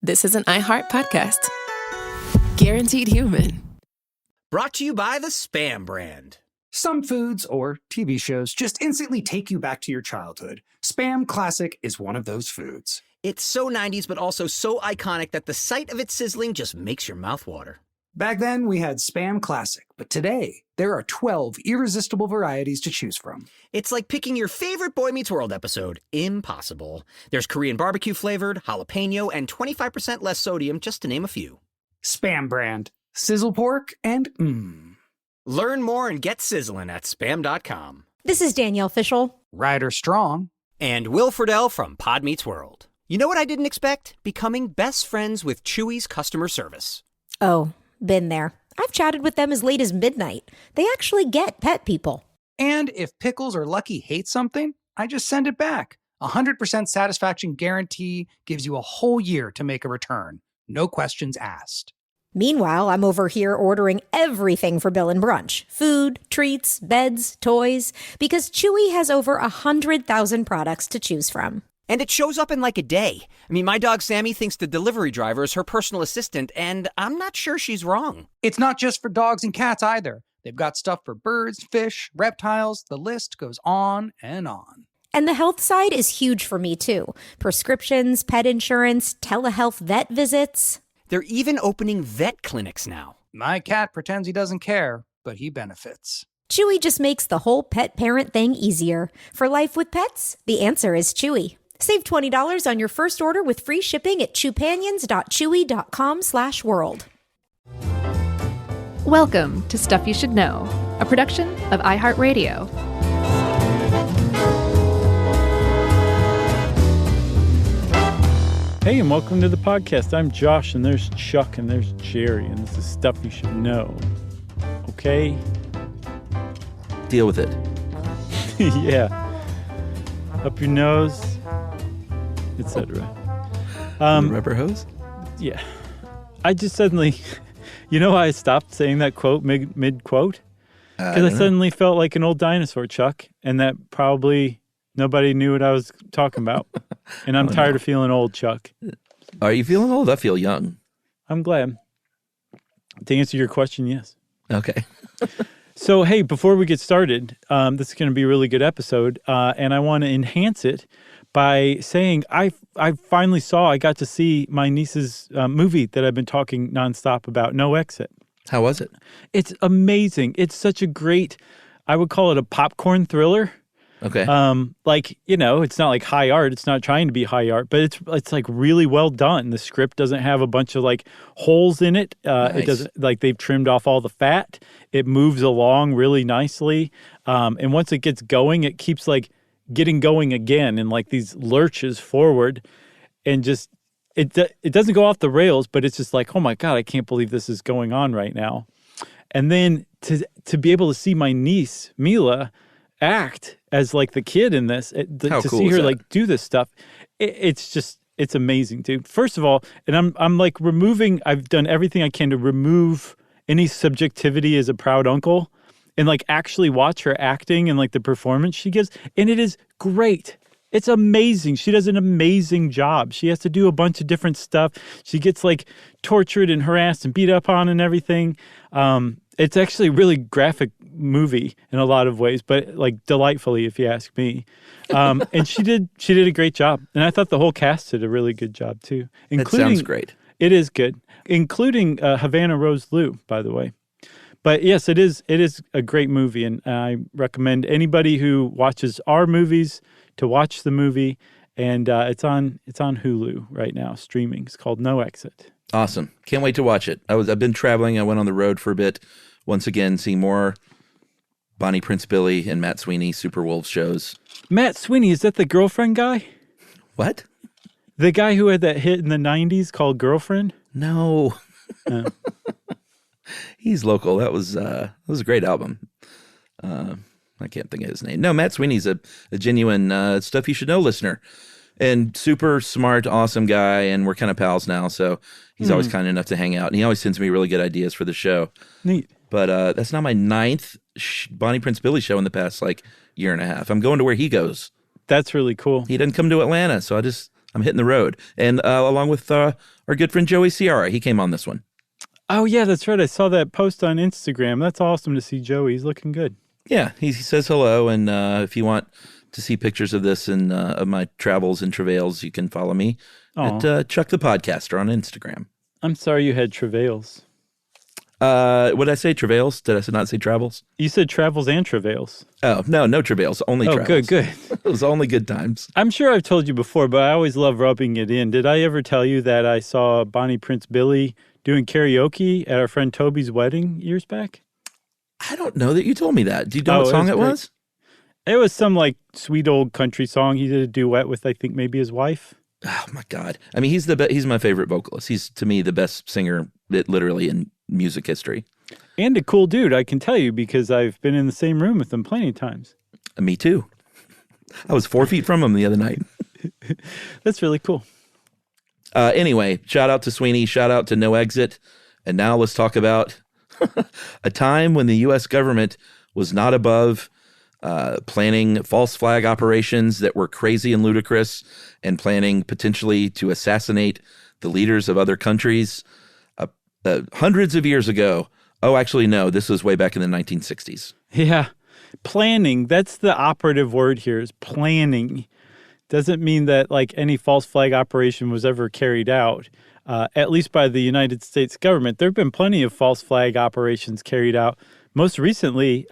this is an iHeart podcast. Guaranteed human. Brought to you by the Spam brand. Some foods or TV shows just instantly take you back to your childhood. Spam Classic is one of those foods. It's so 90s, but also so iconic that the sight of it sizzling just makes your mouth water. Back then, we had Spam Classic, but today, there are 12 irresistible varieties to choose from. It's like picking your favorite Boy Meets World episode. Impossible. There's Korean barbecue flavored, jalapeno, and 25% less sodium, just to name a few. Spam brand. Sizzle pork and Learn more and get sizzling at spam.com. This is Danielle Fishel. Ryder Strong. And Will Friedle from Pod Meets World. You know what I didn't expect? Becoming best friends with Chewy's customer service. Oh, been there. I've chatted with them as late as midnight. They actually get pet people. And if Pickles or Lucky hate something, I just send it back. 100% satisfaction guarantee gives you a whole year to make a return. No questions asked. Meanwhile, I'm over here ordering everything for Bill and Brunch. Food, treats, beds, toys. Because Chewy has over 100,000 products to choose from. And it shows up in like a day. I mean, my dog Sammy thinks the delivery driver is her personal assistant, and I'm not sure she's wrong. It's not just for dogs and cats either. They've got stuff for birds, fish, reptiles. The list goes on and on. And the health side is huge for me, too. Prescriptions, pet insurance, telehealth vet visits. They're even opening vet clinics now. My cat pretends he doesn't care, but he benefits. Chewy just makes the whole pet parent thing easier. For life with pets, the answer is Chewy. Save $20 on your first order with free shipping at chewpanions.chewy.com/world. Welcome to Stuff You Should Know, a production of iHeartRadio. Hey, and welcome to the podcast. I'm Josh, and there's Chuck, and there's Jerry, and this is Stuff You Should Know. Okay? Deal with it. Yeah. Up your nose, etc. Rubber hose? Yeah. I just suddenly, you know why I stopped saying that quote mid-quote? Because I suddenly felt like an old dinosaur, Chuck, and that probably nobody knew what I was talking about. And I'm tired of feeling old, Chuck. Are you feeling old? I feel young. I'm glad. To answer your question, yes. Okay. So, hey, before we get started, this is going to be a really good episode, and I want to enhance it by saying I finally got to see my niece's movie that I've been talking nonstop about, No Exit. How was it? It's amazing. It's such a great, I would call it a popcorn thriller. Okay. Like, you know, it's not like high art. It's not trying to be high art, but it's like really well done. The script doesn't have a bunch of like holes in it. Nice. It doesn't, like, they've trimmed off all the fat. It moves along really nicely. And once it gets going, it keeps like getting going again and like these lurches forward, and just it doesn't go off the rails, but it's just like, oh my God, I can't believe this is going on right now. And then to be able to see my niece Mila act as like the kid in this, How to cool see is her that? like do this stuff, it's amazing, dude. First of all, and I'm like I've done everything I can to remove any subjectivity as a proud uncle, and like actually watch her acting and like the performance she gives, and it is great. It's amazing. She does an amazing job. She has to do a bunch of different stuff. She gets like tortured and harassed and beat up on and everything. It's actually a really graphic movie in a lot of ways, but like delightfully, if you ask me. And she did a great job. And I thought the whole cast did a really good job too. That sounds great. It is good, including Havana Rose Liu, by the way. But yes, it is a great movie, and I recommend anybody who watches our movies to watch the movie. And it's on Hulu right now, streaming. It's called No Exit. Awesome. Can't wait to watch it. I've been traveling. I went on the road for a bit. Once again, seeing more Bonnie Prince Billy and Matt Sweeney Super Wolves shows. Matt Sweeney, is that the girlfriend guy? What? The guy who had that hit in the 90s called Girlfriend? No. Oh. He's local. That was a great album. I can't think of his name. No, Matt Sweeney's a genuine Stuff You Should Know listener. And super smart, awesome guy, and we're kind of pals now, so he's always kind enough to hang out. And he always sends me really good ideas for the show. Neat. But that's not my ninth Bonnie Prince Billy show in the past, like, year and a half. I'm going to where he goes. That's really cool. He doesn't come to Atlanta, so I'm hitting the road. And along with our good friend Joey Ciara, he came on this one. Oh, yeah, that's right. I saw that post on Instagram. That's awesome to see Joey. He's looking good. Yeah, he says hello. And if you want to see pictures of this and of my travels and travails, you can follow me at Chuck the Podcaster on Instagram. I'm sorry you had travails. What did I say? Travails? Did I not say travels? You said travels and travails. Oh, no travails. Only travels. Oh, good. It was only good times. I'm sure I've told you before, but I always love rubbing it in. Did I ever tell you that I saw Bonnie Prince Billy doing karaoke at our friend Toby's wedding years back? I don't know that you told me that. Do you know what song it was? It was some like sweet old country song. He did a duet with, I think, maybe his wife. Oh my God! I mean, he's my favorite vocalist. He's to me the best singer, literally in music history. And a cool dude, I can tell you, because I've been in the same room with him plenty of times. Me too. I was 4 feet from him the other night. That's really cool. Anyway, shout out to Sweeney. Shout out to No Exit. And now let's talk about a time when the U.S. government was not above planning false flag operations that were crazy and ludicrous, and planning potentially to assassinate the leaders of other countries hundreds of years ago. Oh, actually, no, this was way back in the 1960s. Yeah. Planning, that's the operative word here, is planning. Doesn't mean that like any false flag operation was ever carried out, at least by the United States government. There have been plenty of false flag operations carried out, most recently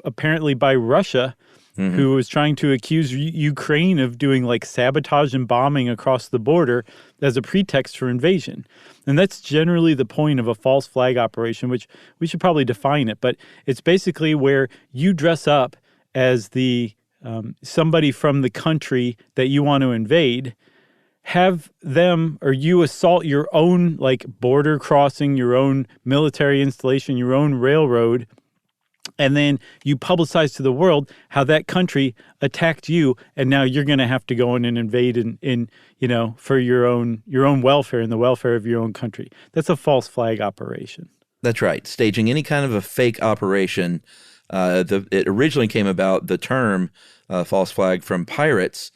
apparently by Russia, who was trying to accuse Ukraine of doing like sabotage and bombing across the border as a pretext for invasion. And that's generally the point of a false flag operation, which we should probably define it. But it's basically where you dress up as the somebody from the country that you want to invade, have them or you assault your own like border crossing, your own military installation, your own railroad, and then you publicize to the world how that country attacked you, and now you're going to have to go in and invade in for your own welfare and the welfare of your own country. That's a false flag operation. That's right. Staging any kind of a fake operation. It originally came about, the term false flag, from pirates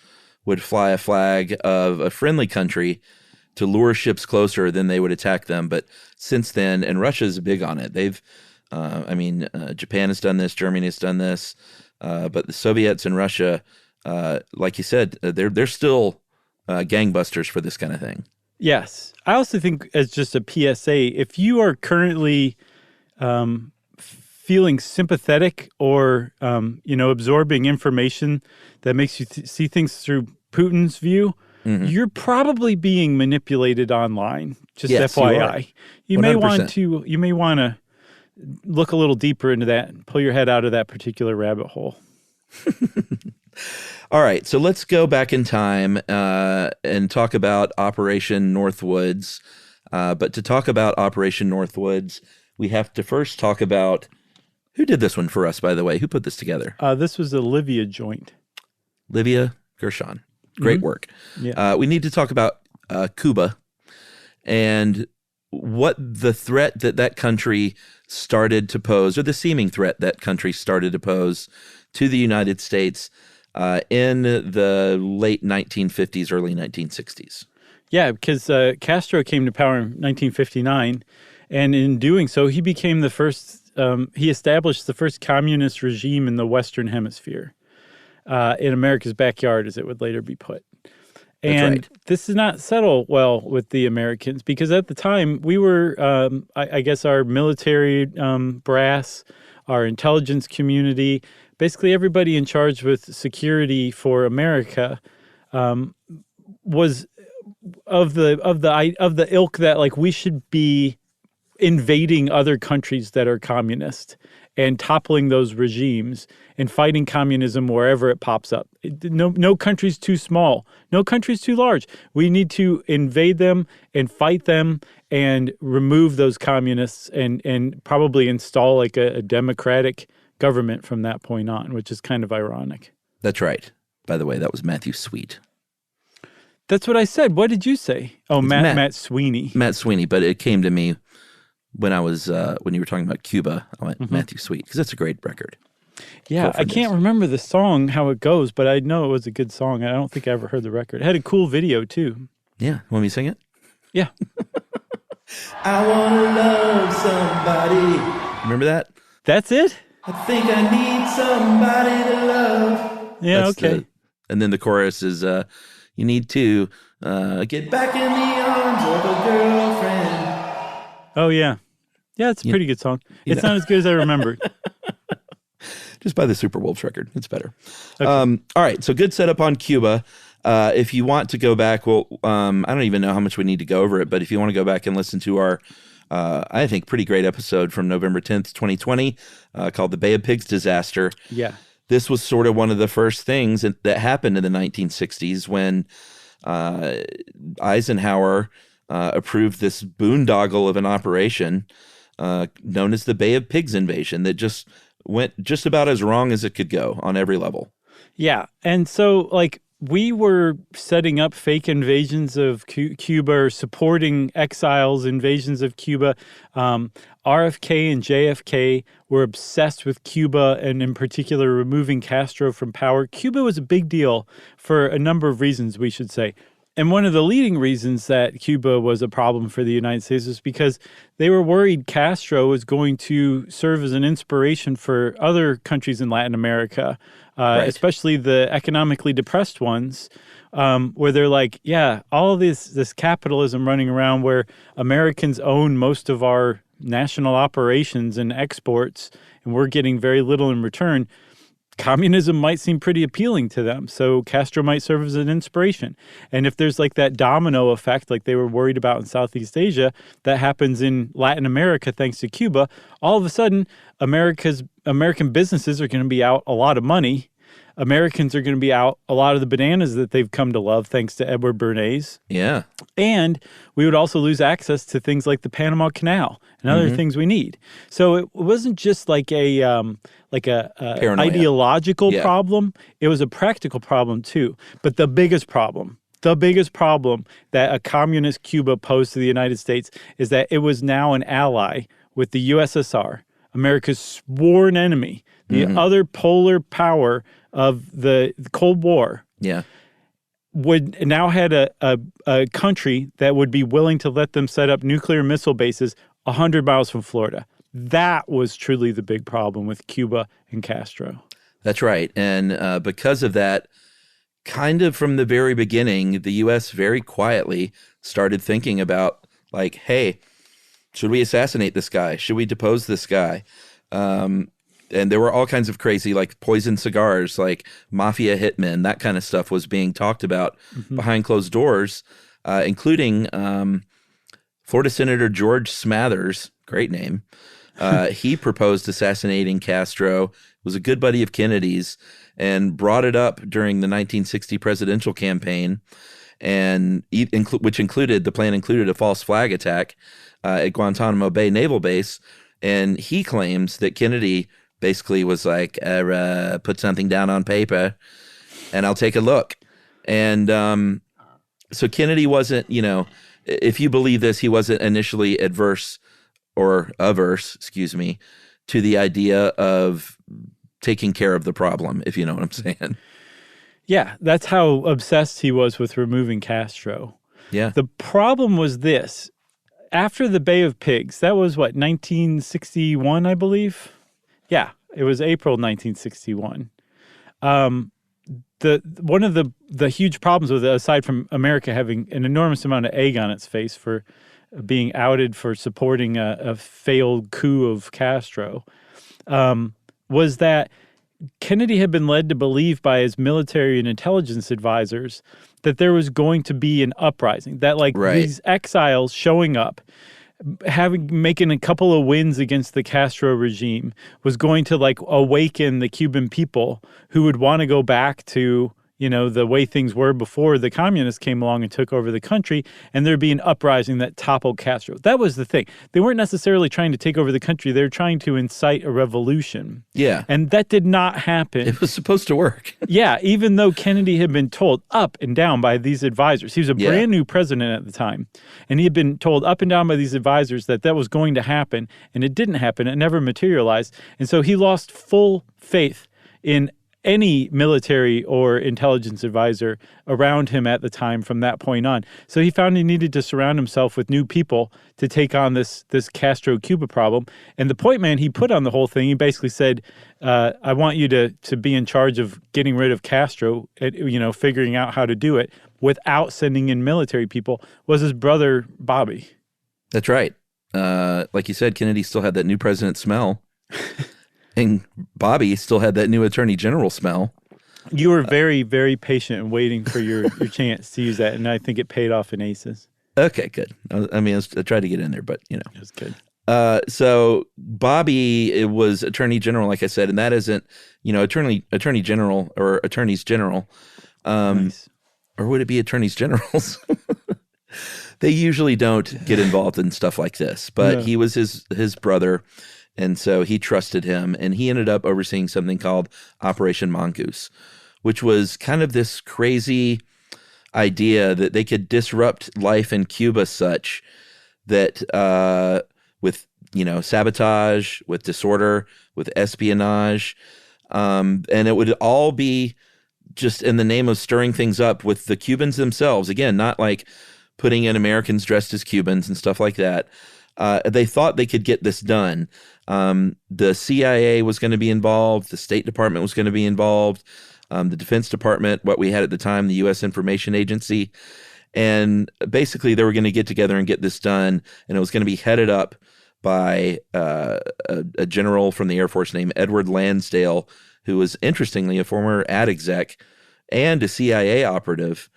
would fly a flag of a friendly country to lure ships closer, then they would attack them. But since then, and Russia's big on it, they've Japan has done this, Germany has done this, but the Soviets and Russia, like you said, they're still gangbusters for this kind of thing. Yes. I also think, as just a PSA, if you are currently feeling sympathetic or, absorbing information that makes you see things through Putin's view, you're probably being manipulated online. Just FYI. You may want to look a little deeper into that and pull your head out of that particular rabbit hole. All right, so let's go back in time and talk about Operation Northwoods. But to talk about Operation Northwoods, we have to first talk about who did this one for us, by the way. Who put this together? This was a Livia joint. Livia Gershon. Great work. Yeah. We need to talk about Cuba and what the threat that country started to pose, or the seeming threat that country started to pose to the United States in the late 1950s, early 1960s. Yeah, because Castro came to power in 1959, and in doing so, he became the first, he established the first communist regime in the Western Hemisphere, in America's backyard, as it would later be put. And this did not settle well with the Americans, because at the time we were, I guess, our military brass, our intelligence community, basically everybody in charge with security for America was of the ilk that like we should be invading other countries that are communist and toppling those regimes and fighting communism wherever it pops up. No country's too small. No country's too large. We need to invade them and fight them and remove those communists and probably install like a democratic government from that point on, which is kind of ironic. That's right. By the way, that was Matthew Sweet. That's what I said. What did you say? Oh, Matt Sweeney. Matt Sweeney, but it came to me when I was when you were talking about Cuba. I went Matthew Sweet, because that's a great record. Yeah, I can't remember the song, how it goes, but I know it was a good song. I don't think I ever heard the record. It had a cool video, too. Yeah. Want me to sing it? Yeah. I want to love somebody. Remember that? That's it? I think I need somebody to love. Yeah, That's okay. And then the chorus is, you need to get back in the arms of a girlfriend. Oh, yeah. Yeah, it's a pretty good song. It's not as good as I remembered. Just buy the Super Wolves record. It's better. Okay. All right. So good setup on Cuba. If you want to go back, well, I don't even know how much we need to go over it, but if you want to go back and listen to our, I think, pretty great episode from November 10th, 2020, called The Bay of Pigs Disaster. Yeah. This was sort of one of the first things that happened in the 1960s when Eisenhower approved this boondoggle of an operation known as the Bay of Pigs invasion that just went just about as wrong as it could go on every level. Yeah. And so, like, we were setting up fake invasions of Cuba or supporting exiles' invasions of Cuba. RFK and JFK were obsessed with Cuba and, in particular, removing Castro from power. Cuba was a big deal for a number of reasons, we should say. And one of the leading reasons that Cuba was a problem for the United States was because they were worried Castro was going to serve as an inspiration for other countries in Latin America, especially the economically depressed ones, where they're like, yeah, all of this capitalism running around where Americans own most of our national operations and exports, and we're getting very little in return. Communism might seem pretty appealing to them, so Castro might serve as an inspiration. And if there's like that domino effect, like they were worried about in Southeast Asia, that happens in Latin America thanks to Cuba, all of a sudden, American businesses are going to be out a lot of money. Americans are going to be out a lot of the bananas that they've come to love thanks to Edward Bernays. Yeah. And we would also lose access to things like the Panama Canal and other things we need. So it wasn't just like a ideological problem. It was a practical problem too. But the biggest problem that a communist Cuba posed to the United States is that it was now an ally with the USSR, America's sworn enemy, the other polar power of the Cold War. Yeah. Would now had a country that would be willing to let them set up nuclear missile bases 100 miles from Florida. That was truly the big problem with Cuba and Castro. That's right. And because of that, kind of from the very beginning, the U.S. very quietly started thinking about, like, hey, should we assassinate this guy? Should we depose this guy? And there were all kinds of crazy, like poison cigars, like mafia hitmen, that kind of stuff was being talked about behind closed doors, including Florida Senator George Smathers, great name. He proposed assassinating Castro, was a good buddy of Kennedy's, and brought it up during the 1960 presidential campaign, and the plan included a false flag attack at Guantanamo Bay Naval Base. And he claims that Kennedy basically was like, put something down on paper and I'll take a look. And so Kennedy wasn't, if you believe this, he wasn't initially averse to the idea of taking care of the problem, if you know what I'm saying. Yeah, that's how obsessed he was with removing Castro. Yeah. The problem was this. After the Bay of Pigs, that was 1961, I believe? Yeah, it was April 1961. One of the huge problems with it, aside from America having an enormous amount of egg on its face for being outed for supporting a failed coup of Castro, was that Kennedy had been led to believe by his military and intelligence advisors that there was going to be an uprising, that these exiles showing up, making a couple of wins against the Castro regime was going to awaken the Cuban people who would want to go back to, the way things were before the communists came along and took over the country, and there'd be an uprising that toppled Castro. That was the thing. They weren't necessarily trying to take over the country. They were trying to incite a revolution. Yeah. And that did not happen. It was supposed to work. Yeah, even though Kennedy had been told up and down by these advisors. He was a brand new president at the time, and he had been told up and down by these advisors that was going to happen, and it didn't happen. It never materialized. And so he lost full faith in any military or intelligence advisor around him at the time from that point on. So he found he needed to surround himself with new people to take on this Castro-Cuba problem. And the point man he put on the whole thing, he basically said, I want you to be in charge of getting rid of Castro, figuring out how to do it without sending in military people, was his brother Bobby. That's right. Like you said, Kennedy still had that new president smell. And Bobby still had that new attorney general smell. You were very, very patient and waiting for your chance to use that, and I think it paid off in aces. Okay, good. I tried to get in there, but It was good. So Bobby was attorney general, like I said, and that isn't, attorney general or attorneys general. Nice. Or would it be attorneys generals? They usually don't get involved in stuff like this, but he was his brother. And so he trusted him, and he ended up overseeing something called Operation Mongoose, which was kind of this crazy idea that they could disrupt life in Cuba such that with, sabotage, with disorder, with espionage, and it would all be just in the name of stirring things up with the Cubans themselves. Again, not like putting in Americans dressed as Cubans and stuff like that. They thought they could get this done. The CIA was going to be involved. The State Department was going to be involved. The Defense Department, what we had at the time, the U.S. Information Agency. And basically they were going to get together and get this done. And it was going to be headed up by a general from the Air Force named Edward Lansdale, who was, interestingly, a former ad exec and a CIA operative.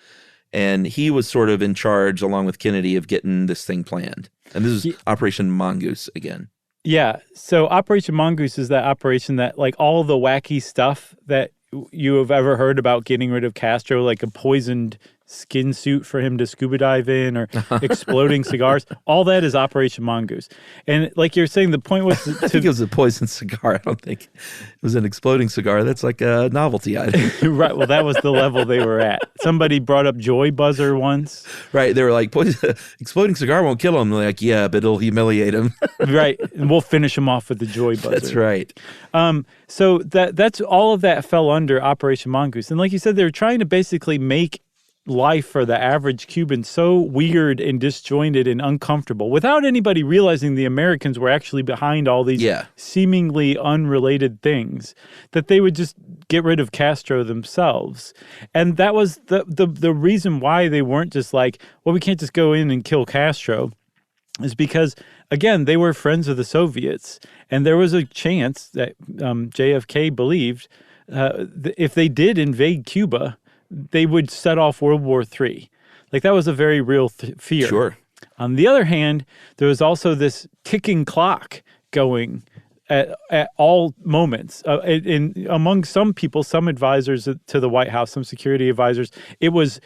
And he was sort of in charge, along with Kennedy, of getting this thing planned. And this is Operation Mongoose again. Yeah. So Operation Mongoose is that operation that, like, all the wacky stuff that you have ever heard about getting rid of Castro, like a poisoned skin suit for him to scuba dive in, or exploding cigars, all that is Operation Mongoose. And like you're saying, the point was I think it was a poisoned cigar. I don't think it was an exploding cigar. That's like a novelty item. Right. Well, that was the level they were at. Somebody brought up Joy Buzzer once. Right. They were like, exploding cigar won't kill him. They're like, yeah, but it'll humiliate him. Right. And we'll finish him off with the Joy Buzzer. That's right. So that's all of that fell under Operation Mongoose. And like you said, they were trying to basically make life for the average Cuban so weird and disjointed and uncomfortable without anybody realizing the Americans were actually behind all these seemingly unrelated things, that they would just get rid of Castro themselves. And that was the reason why they weren't just like, well, we can't just go in and kill Castro, is because, again, they were friends of the Soviets. And there was a chance that JFK believed if they did invade Cuba, they would set off World War III. Like, that was a very real fear. Sure. On the other hand, there was also this ticking clock going at all moments. Among some people, some advisors to the White House, some security advisors, it was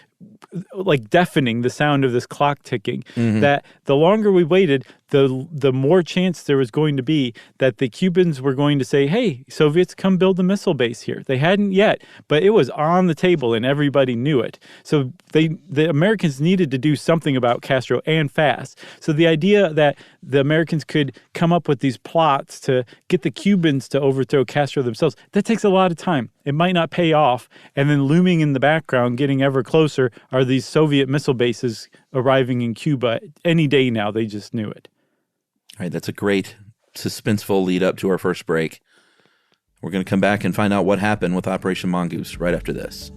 like deafening, the sound of this clock ticking, that the longer we waited, the more chance there was going to be that the Cubans were going to say, hey, Soviets, come build a missile base here. They hadn't yet, but it was on the table and everybody knew it. So the Americans needed to do something about Castro, and fast. So the idea that the Americans could come up with these plots to get the Cubans to overthrow Castro themselves, that takes a lot of time. It might not pay off. And then looming in the background, getting ever closer, are these Soviet missile bases arriving in Cuba any day now. They just knew it. All right, that's a great suspenseful lead up to our first break. We're going to come back and find out what happened with Operation Mongoose right after this.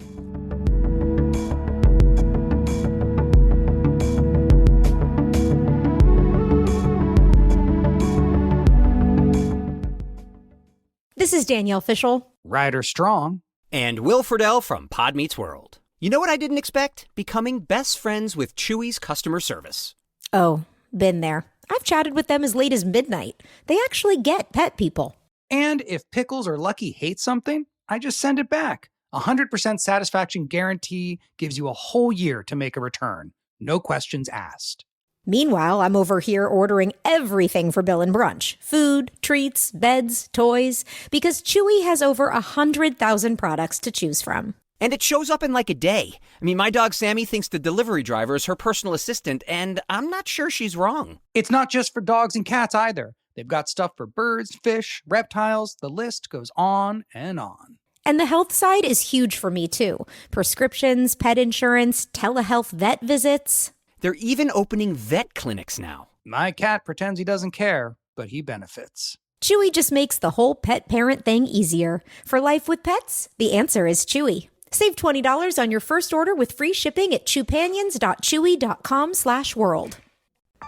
This is Danielle Fishel. Ryder Strong. And Will Friedle from Pod Meets World. You know what I didn't expect? Becoming best friends with Chewy's customer service. Oh, been there. I've chatted with them as late as midnight. They actually get pet people. And if Pickles or Lucky hate something, I just send it back. 100% satisfaction guarantee gives you a whole year to make a return. No questions asked. Meanwhile, I'm over here ordering everything for Bill and Brunch. Food, treats, beds, toys. Because Chewy has over 100,000 products to choose from. And it shows up in like a day. I mean, my dog Sammy thinks the delivery driver is her personal assistant, and I'm not sure she's wrong. It's not just for dogs and cats either. They've got stuff for birds, fish, reptiles. The list goes on and on. And the health side is huge for me, too. Prescriptions, pet insurance, telehealth vet visits. They're even opening vet clinics now. My cat pretends he doesn't care, but he benefits. Chewy just makes the whole pet parent thing easier. For life with pets, the answer is Chewy. Save $20 on your first order with free shipping at chewpanions.chewy.com/world.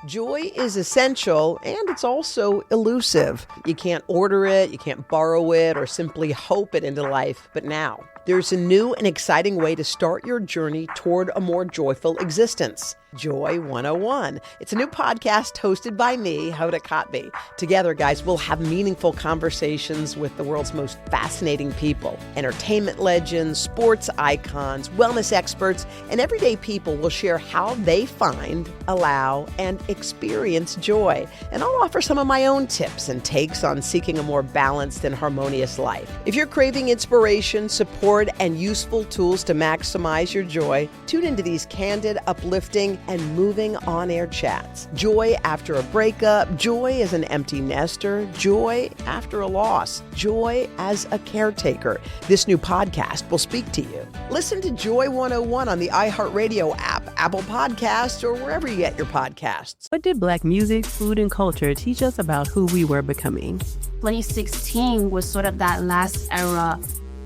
Joy is essential, and it's also elusive. You can't order it, you can't borrow it, or simply hope it into life. But now, there's a new and exciting way to start your journey toward a more joyful existence. Joy 101. It's a new podcast hosted by me, Hoda Kotb. Together, guys, we'll have meaningful conversations with the world's most fascinating people. Entertainment legends, sports icons, wellness experts, and everyday people will share how they find, allow, and experience joy. And I'll offer some of my own tips and takes on seeking a more balanced and harmonious life. If you're craving inspiration, support, and useful tools to maximize your joy, tune into these candid, uplifting, and moving on-air chats. Joy after a breakup, joy as an empty nester, joy after a loss, joy as a caretaker. This new podcast will speak to you. Listen to Joy 101 on the iHeartRadio app, Apple Podcasts, or wherever you get your podcasts. What did Black music, food, and culture teach us about who we were becoming? 2016 was sort of that last era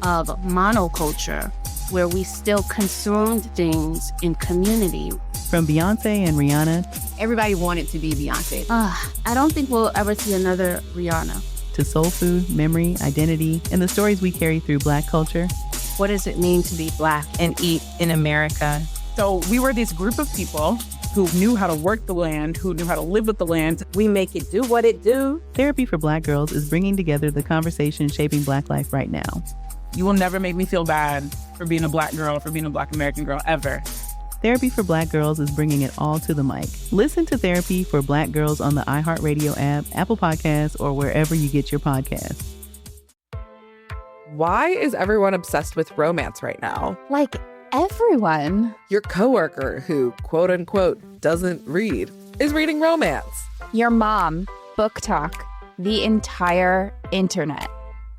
of monoculture, where we still consumed things in community. From Beyonce and Rihanna. Everybody wanted to be Beyonce. I don't think we'll ever see another Rihanna. To soul food, memory, identity, and the stories we carry through Black culture. What does it mean to be Black and eat in America? So we were this group of people who knew how to work the land, who knew how to live with the land. We make it do what it do. Therapy for Black Girls is bringing together the conversation shaping Black life right now. You will never make me feel bad for being a Black girl, for being a Black American girl, ever. Therapy for Black Girls is bringing it all to the mic. Listen to Therapy for Black Girls on the iHeartRadio app, Apple Podcasts, or wherever you get your podcasts. Why is everyone obsessed with romance right now? Like everyone. Your coworker who, quote unquote, doesn't read, is reading romance. Your mom, book talk, the entire internet.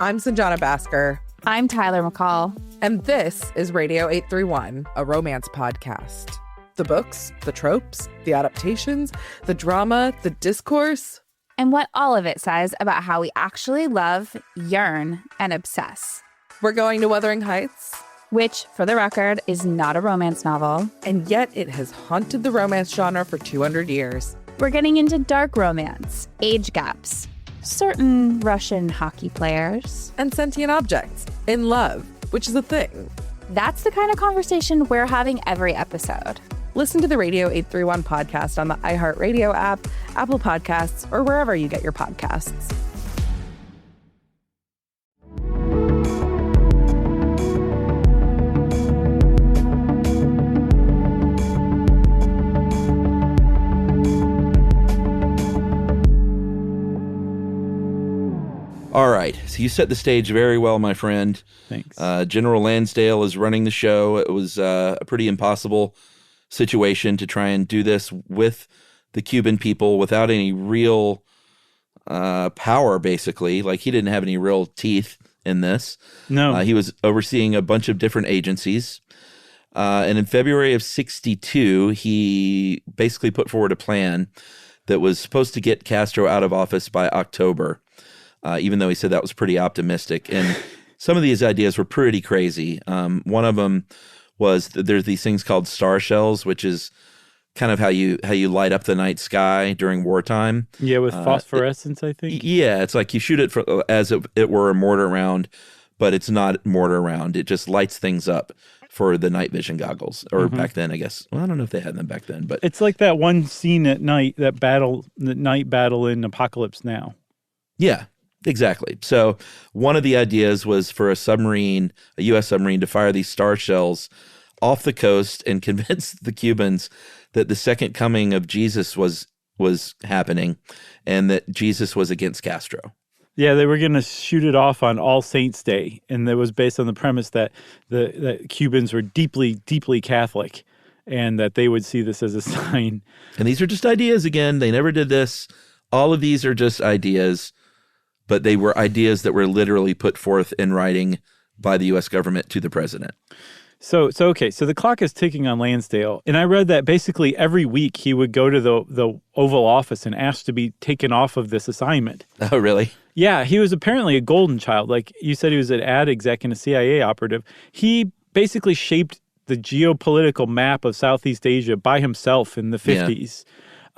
I'm Sanjana Bhaskar. I'm Tyler McCall. And this is Radio 831, a romance podcast. The books, the tropes, the adaptations, the drama, the discourse. And what all of it says about how we actually love, yearn, and obsess. We're going to Wuthering Heights. Which, for the record, is not a romance novel. And yet it has haunted the romance genre for 200 years. We're getting into dark romance, age gaps, certain Russian hockey players, and sentient objects in love, which is a thing. That's the kind of conversation we're having every episode. Listen to the Radio 831 podcast on the iHeartRadio app, Apple Podcasts, or wherever you get your podcasts. All right. So you set the stage very well, my friend. Thanks. General Lansdale is running the show. It was a pretty impossible situation to try and do this with the Cuban people without any real power, basically. Like, he didn't have any real teeth in this. No. He was overseeing a bunch of different agencies. And in February of 1962, he basically put forward a plan that was supposed to get Castro out of office by October. Even though he said that was pretty optimistic. And some of these ideas were pretty crazy. One of them was that there's these things called star shells, which is kind of how you light up the night sky during wartime. Yeah, with phosphorescence, I think. Yeah, it's like you shoot it as if it were a mortar round, but it's not mortar round. It just lights things up for the night vision goggles. Or back then, I guess. Well, I don't know if they had them back then, but it's like that one scene at night, that night battle in Apocalypse Now. Yeah. Exactly. So one of the ideas was for a U.S. submarine, to fire these star shells off the coast and convince the Cubans that the second coming of Jesus was happening and that Jesus was against Castro. Yeah, they were going to shoot it off on All Saints' Day, and that was based on the premise that the Cubans were deeply, deeply Catholic and that they would see this as a sign. And these are just ideas again. They never did this. All of these are just ideas, but they were ideas that were literally put forth in writing by the U.S. government to the president. So the clock is ticking on Lansdale, and I read that basically every week he would go to the Oval Office and ask to be taken off of this assignment. Oh, really? Yeah, he was apparently a golden child. Like you said, he was an ad exec and a CIA operative. He basically shaped the geopolitical map of Southeast Asia by himself in the 50s.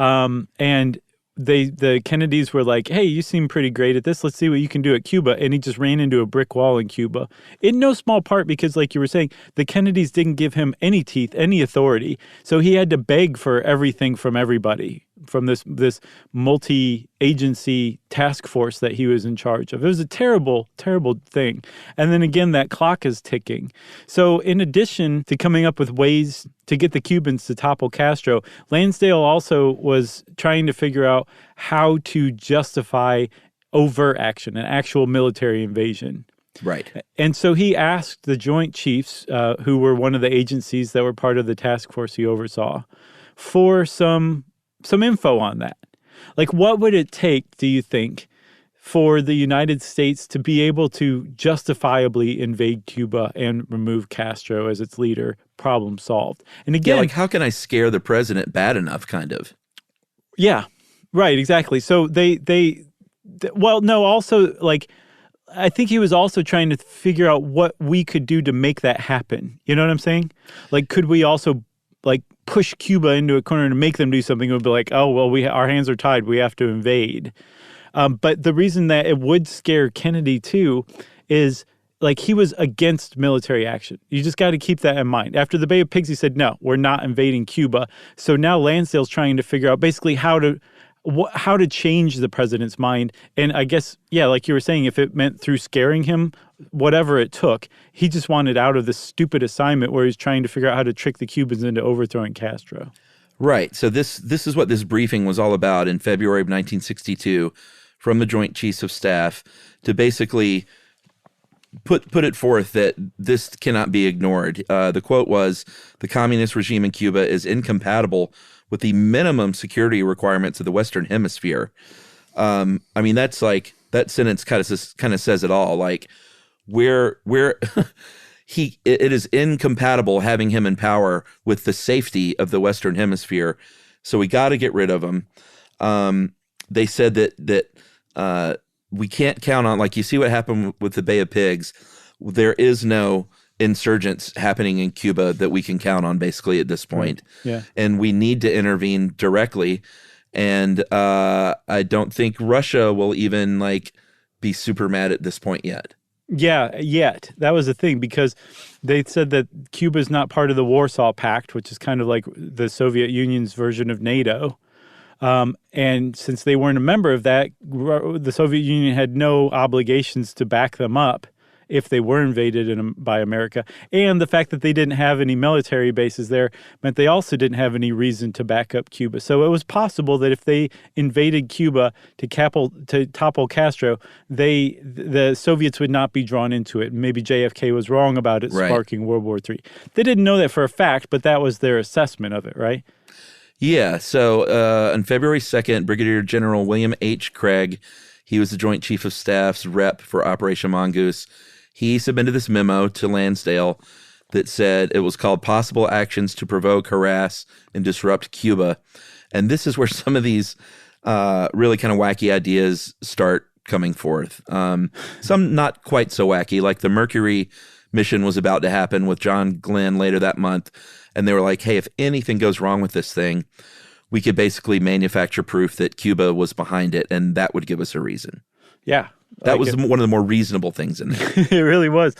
Yeah. And the Kennedys were like, hey, you seem pretty great at this. Let's see what you can do at Cuba. And he just ran into a brick wall in Cuba. In no small part because, like you were saying, the Kennedys didn't give him any teeth, any authority. So he had to beg for everything from everybody, from this multi-agency task force that he was in charge of. It was a terrible, terrible thing. And then again, that clock is ticking. So in addition to coming up with ways to get the Cubans to topple Castro, Lansdale also was trying to figure out how to justify overt action, an actual military invasion. Right. And so he asked the Joint Chiefs, who were one of the agencies that were part of the task force he oversaw, for some info on that. Like, what would it take, do you think, for the United States to be able to justifiably invade Cuba and remove Castro as its leader? Problem solved. And again, like, how can I scare the president bad enough, kind of? Yeah, right, exactly. So also, like, I think he was also trying to figure out what we could do to make that happen. You know what I'm saying? Like, could we also, like, push Cuba into a corner and make them do something? It would be like, oh, well, our hands are tied. We have to invade. But the reason that it would scare Kennedy, too, is, like, he was against military action. You just got to keep that in mind. After the Bay of Pigs, he said, no, we're not invading Cuba. So now Lansdale's trying to figure out basically how to change the president's mind. And I guess, yeah, like you were saying, if it meant through scaring him, whatever it took, he just wanted out of this stupid assignment where he's trying to figure out how to trick the Cubans into overthrowing Castro. Right. So this is what this briefing was all about in February of 1962 from the Joint Chiefs of Staff, to basically put it forth that this cannot be ignored. The quote was, "The communist regime in Cuba is incompatible with the minimum security requirements of the Western Hemisphere." I mean, that's like, that sentence kind of says it all. Like, it is incompatible having him in power with the safety of the Western Hemisphere. So we got to get rid of him. They said that we can't count on, like, you see what happened with the Bay of Pigs. There is no insurgents happening in Cuba that we can count on, basically, at this point. Yeah. And we need to intervene directly. And I don't think Russia will even, like, be super mad at this point yet. Yeah, yet. That was the thing, because they said that Cuba's not part of the Warsaw Pact, which is kind of like the Soviet Union's version of NATO. And since they weren't a member of that, the Soviet Union had no obligations to back them up if they were invaded by America. And the fact that they didn't have any military bases there meant they also didn't have any reason to back up Cuba. So it was possible that if they invaded Cuba to topple Castro, the Soviets would not be drawn into it. Maybe JFK was wrong about it sparking World War III. They didn't know that for a fact, but that was their assessment of it, right? Yeah. So on February 2nd, Brigadier General William H. Craig, he was the Joint Chief of Staff's rep for Operation Mongoose. He submitted this memo to Lansdale that said it was called Possible Actions to Provoke, Harass, and Disrupt Cuba. And this is where some of these really kind of wacky ideas start coming forth. Some not quite so wacky, like the Mercury mission was about to happen with John Glenn later that month. And they were like, hey, if anything goes wrong with this thing, we could basically manufacture proof that Cuba was behind it, and that would give us a reason. Yeah. That was one of the more reasonable things in there. It really was.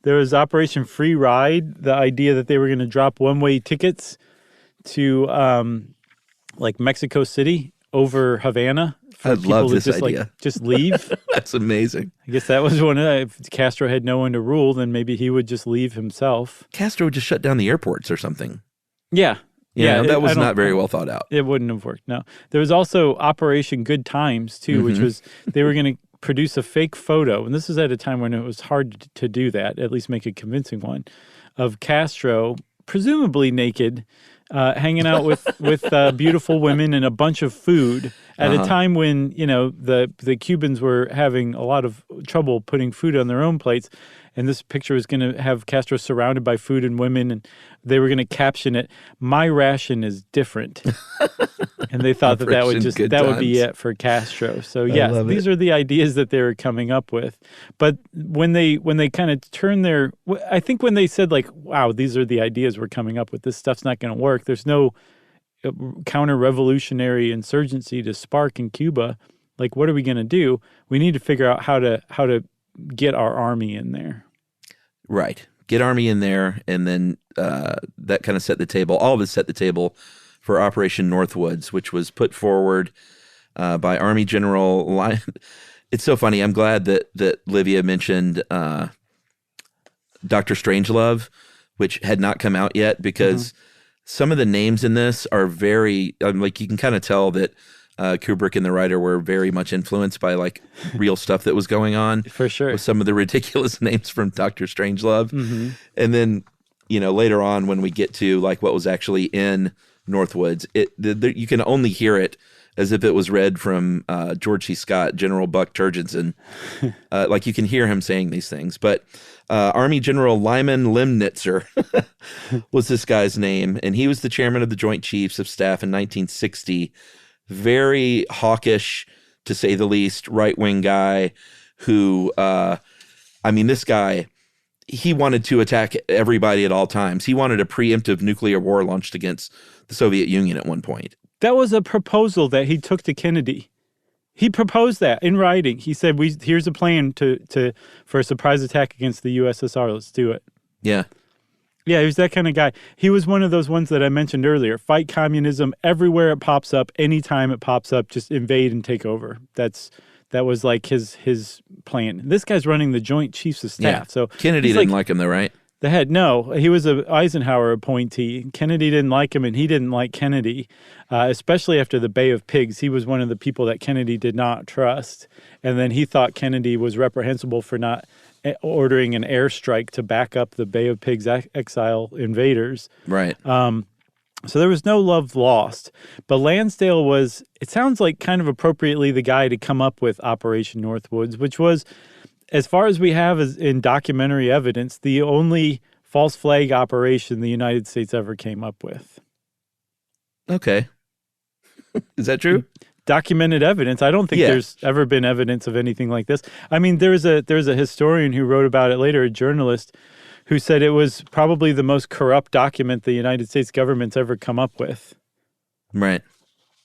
There was Operation Free Ride, the idea that they were going to drop one-way tickets to like Mexico City over Havana for I people love to this just idea. just leave. That's amazing. I guess that was one of the, if Castro had no one to rule, then maybe he would just leave himself. Castro would just shut down the airports or something. Yeah. Yeah, that was not very well thought out. It wouldn't have worked, no. There was also Operation Good Times, too, which was they were going to produce a fake photo, and this was at a time when it was hard to do that, at least make a convincing one, of Castro, presumably naked, hanging out with beautiful women and a bunch of food at a time when, you know, the Cubans were having a lot of trouble putting food on their own plates. And this picture was going to have Castro surrounded by food and women, and they were going to caption it, "My ration is different." And they thought that would be it for Castro. So yes, these are the ideas that they were coming up with. But when they kind of turned I think when they said like, "Wow, these are the ideas we're coming up with. This stuff's not going to work. There's no counter-revolutionary insurgency to spark in Cuba. Like, what are we going to do? We need to figure out how to get our army in there." Right. Get army in there, and then that kind of set the table. All of it set the table for Operation Northwoods, which was put forward by Army General Lyon. It's so funny. I'm glad that Livia mentioned Dr. Strangelove, which had not come out yet, because some of the names in this are very, like, you can kind of tell that Kubrick and the writer were very much influenced by like real stuff that was going on. For sure. With some of the ridiculous names from Dr. Strangelove. And then, you know, later on when we get to like what was actually in Northwoods, you can only hear it as if it was read from George C. Scott, General Buck Turgidson. Like you can hear him saying these things. But Army General Lyman Lemnitzer was this guy's name. And he was the chairman of the Joint Chiefs of Staff in 1960. Very hawkish, to say the least, right-wing guy who, this guy, he wanted to attack everybody at all times. He wanted a preemptive nuclear war launched against the Soviet Union at one point. That was a proposal that he took to Kennedy. He proposed that in writing. He said, here's a plan for a surprise attack against the USSR. Let's do it. Yeah. Yeah, he was that kind of guy. He was one of those ones that I mentioned earlier. Fight communism everywhere it pops up, anytime it pops up, just invade and take over. That was like his plan. This guy's running the Joint Chiefs of Staff. Yeah. So Kennedy didn't like him though, right? The head, no. He was an Eisenhower appointee. Kennedy didn't like him, and he didn't like Kennedy, especially after the Bay of Pigs. He was one of the people that Kennedy did not trust. And then he thought Kennedy was reprehensible for not ordering an airstrike to back up the Bay of Pigs exile invaders. Right. So there was no love lost. But Lansdale was, it sounds like kind of appropriately, the guy to come up with Operation Northwoods, which was, as far as we have in documentary evidence, the only false flag operation the United States ever came up with. Okay. Is that true? Documented evidence. I don't think there's ever been evidence of anything like this. I mean, there's a historian who wrote about it later, a journalist, who said it was probably the most corrupt document the United States government's ever come up with. Right.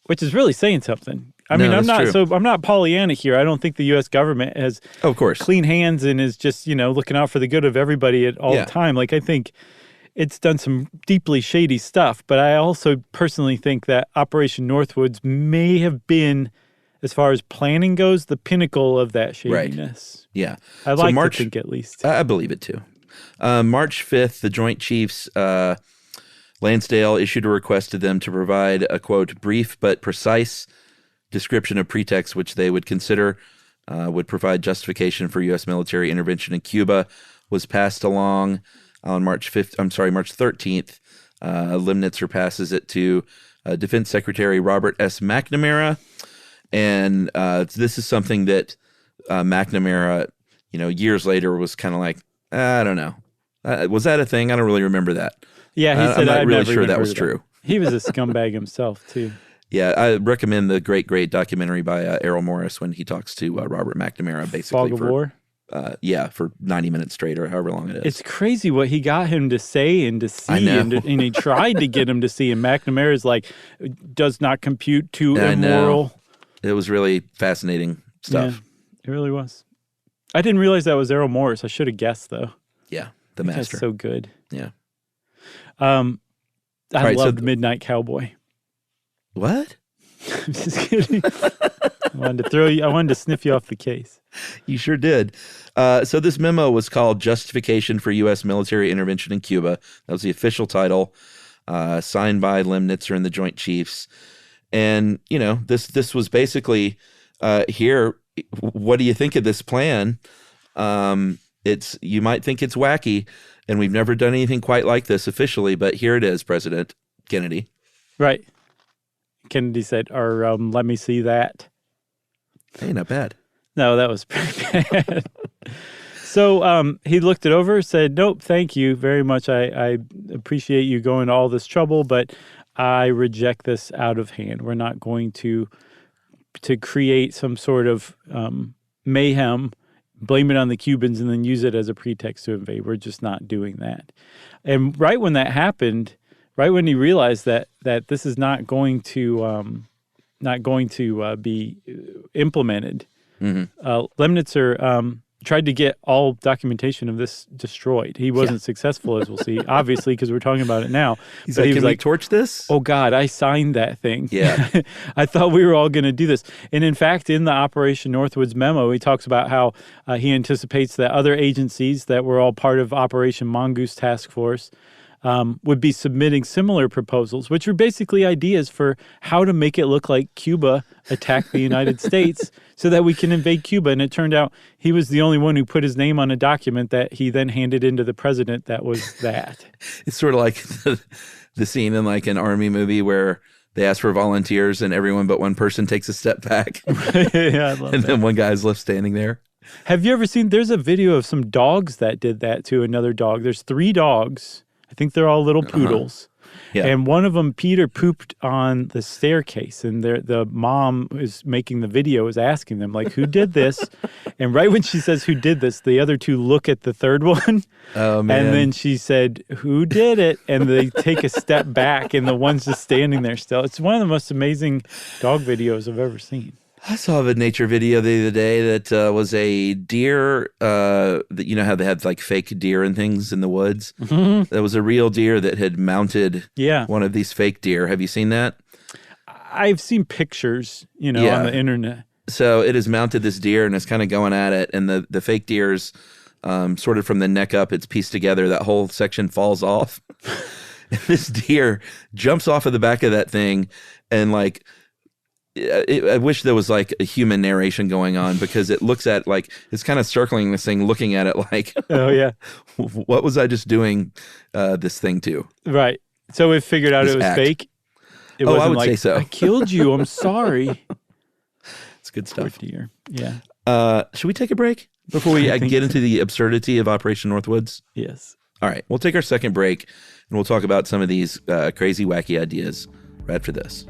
Which is really saying something. I'm not Pollyanna here. I don't think the U.S. government has clean hands and is just, looking out for the good of everybody at all the time. Like, I think it's done some deeply shady stuff, but I also personally think that Operation Northwoods may have been, as far as planning goes, the pinnacle of that shadiness. Right. Yeah. I like to think at least. I believe it too. March 5th, the Joint Chiefs, Lansdale issued a request to them to provide a, quote, brief but precise description of pretexts which they would consider would provide justification for U.S. military intervention in Cuba, was passed along on March 13th. Lemnitzer passes it to Defense Secretary Robert S. McNamara. And this is something that McNamara, years later was kind of like, I don't know. Was that a thing? I don't really remember that. Yeah, he said, I'm not really sure that was true. He was a scumbag himself, too. Yeah, I recommend the great documentary by Errol Morris when he talks to Robert McNamara, basically. Fog of War? For 90 minutes straight or however long it is. It's crazy what he got him to say and to see, and he tried to get him to see, and McNamara's like, does not compute to immoral. It was really fascinating stuff. Yeah, it really was. I didn't realize that was Errol Morris. I should have guessed, though. Yeah, the master. That's so good. Yeah. I loved Midnight Cowboy. What? I'm just kidding. I wanted to sniff you off the case. You sure did. So this memo was called Justification for U.S. Military Intervention in Cuba. That was the official title, signed by Lemnitzer and the Joint Chiefs. And, this was basically, here, what do you think of this plan? You might think it's wacky, and we've never done anything quite like this officially, but here it is, President Kennedy. Right. Kennedy said, or let me see that. Hey, not bad. No, that was pretty bad. So he looked it over, said, nope, thank you very much. I appreciate you going to all this trouble, but I reject this out of hand. We're not going to create some sort of mayhem, blame it on the Cubans, and then use it as a pretext to invade. We're just not doing that. And right when that happened, right when he realized that this is not going to be implemented, Lemnitzer tried to get all documentation of this destroyed. He wasn't successful, as we'll see, obviously, because we're talking about it now. He's like, can we torch this? Oh, God, I signed that thing. Yeah. I thought we were all going to do this. And in fact, in the Operation Northwoods memo, he talks about how he anticipates that other agencies that were all part of Operation Mongoose Task Force would be submitting similar proposals, which are basically ideas for how to make it look like Cuba attacked the United States so that we can invade Cuba. And it turned out he was the only one who put his name on a document that he then handed into the president that was that. It's sort of like the scene in like an army movie where they ask for volunteers and everyone but one person takes a step back. Yeah, I love and that. then one guy's left standing there. Have you ever seen, there's a video of some dogs that did that to another dog. There's 3 dogs. I think they're all little poodles. Yeah. And one of them, Peter, pooped on the staircase. And the mom is making the video, is asking them, like, who did this? And right when she says, who did this, the other 2 look at the third one. Oh, man. And then she said, who did it? And they take a step back, and the one's just standing there still. It's one of the most amazing dog videos I've ever seen. I saw a nature video the other day that was a deer, that, you know how they had like fake deer and things in the woods? Mm-hmm. That was a real deer that had mounted one of these fake deer. Have you seen that? I've seen pictures, on the internet. So it has mounted this deer and it's kind of going at it. And the fake deer's sort of from the neck up, it's pieced together. That whole section falls off. And this deer jumps off of the back of that thing and like, I wish there was like a human narration going on because it looks at like it's kind of circling this thing, looking at it like, oh yeah, what was I just doing this thing to? Right. So we figured out it was fake. It wasn't I would like, say so. I killed you. I'm sorry. It's good stuff. Poor dear. Yeah. Should we take a break before we get into the absurdity of Operation Northwoods? Yes. All right. We'll take our second break and we'll talk about some of these crazy, wacky ideas right after this.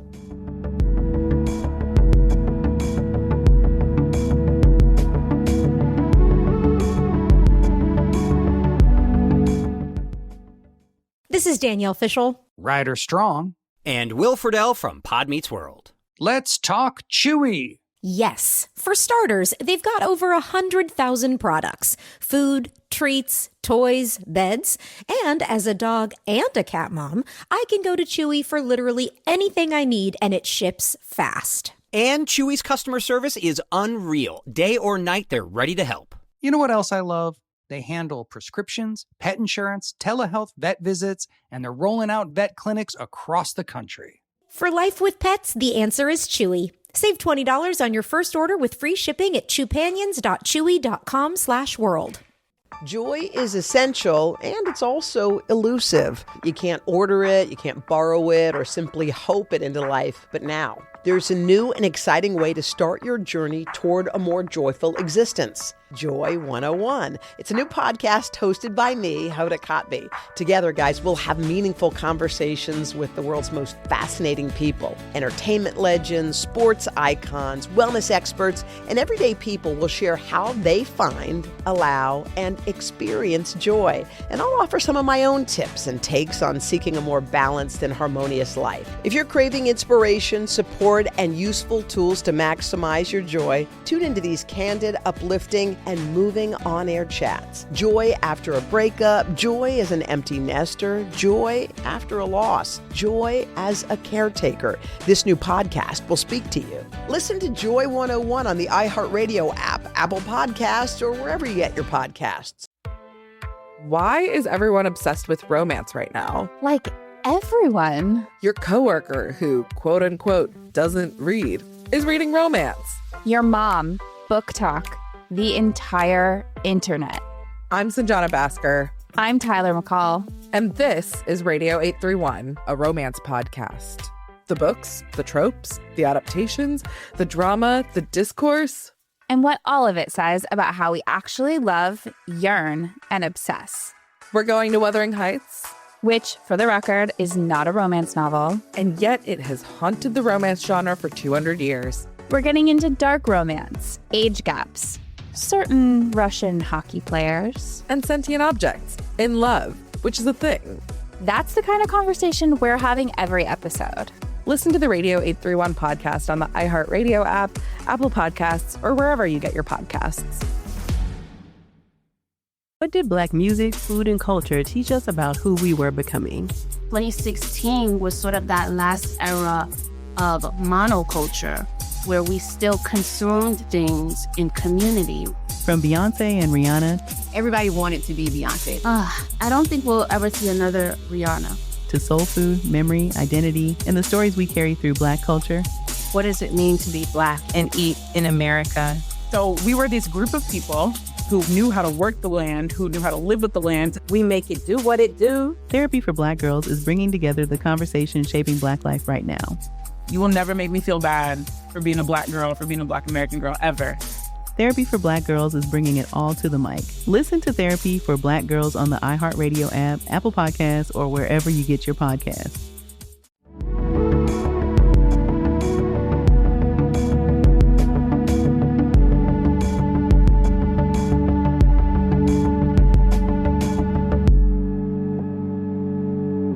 This is Danielle Fishel. Ryder Strong. And Will Friedle from Pod Meets World. Let's talk Chewy. Yes. For starters, they've got over 100,000 products. Food, treats, toys, beds. And as a dog and a cat mom, I can go to Chewy for literally anything I need, and it ships fast. And Chewy's customer service is unreal. Day or night, they're ready to help. You know what else I love? They handle prescriptions, pet insurance, telehealth, vet visits, and they're rolling out vet clinics across the country. For life with pets, the answer is Chewy. Save $20 on your first order with free shipping at chewpanions.chewy.com/world. Joy is essential, and it's also elusive. You can't order it, you can't borrow it, or simply hope it into life. But now, there's a new and exciting way to start your journey toward a more joyful existence. Joy 101. It's a new podcast hosted by me, Hoda Kotb. Together, guys, we'll have meaningful conversations with the world's most fascinating people. Entertainment legends, sports icons, wellness experts, and everyday people will share how they find, allow, and experience joy. And I'll offer some of my own tips and takes on seeking a more balanced and harmonious life. If you're craving inspiration, support, bored, and useful tools to maximize your joy, tune into these candid, uplifting, and moving on-air chats. Joy after a breakup, joy as an empty nester, joy after a loss, joy as a caretaker. This new podcast will speak to you. Listen to Joy 101 on the iHeartRadio app, Apple Podcasts, or wherever you get your podcasts. Why is everyone obsessed with romance right now? Like everyone. Your coworker who, quote unquote, doesn't read is reading romance. Your mom. Book talk. The entire internet. I'm Sanjana Bhaskar. I'm Tyler McCall. And this is Radio 831, a romance podcast. The books, the tropes, the adaptations, the drama, the discourse. And what all of it says about how we actually love, yearn, and obsess. We're going to Wuthering Heights, which, for the record, is not a romance novel. And yet it has haunted the romance genre for 200 years. We're getting into dark romance, age gaps, certain Russian hockey players, and sentient objects in love, which is a thing. That's the kind of conversation we're having every episode. Listen to the Radio 831 podcast on the iHeartRadio app, Apple Podcasts, or wherever you get your podcasts. What did Black music, food, and culture teach us about who we were becoming? 2016 was sort of that last era of monoculture, where we still consumed things in community. From Beyonce and Rihanna. Everybody wanted to be Beyonce. I don't think we'll ever see another Rihanna. To soul food, memory, identity, and the stories we carry through Black culture. What does it mean to be Black and eat in America? So we were this group of people who knew how to work the land, who knew how to live with the land. We make it do what it do. Therapy for Black Girls is bringing together the conversation shaping Black life right now. You will never make me feel bad for being a Black girl, for being a Black American girl, ever. Therapy for Black Girls is bringing it all to the mic. Listen to Therapy for Black Girls on the iHeartRadio app, Apple Podcasts, or wherever you get your podcasts.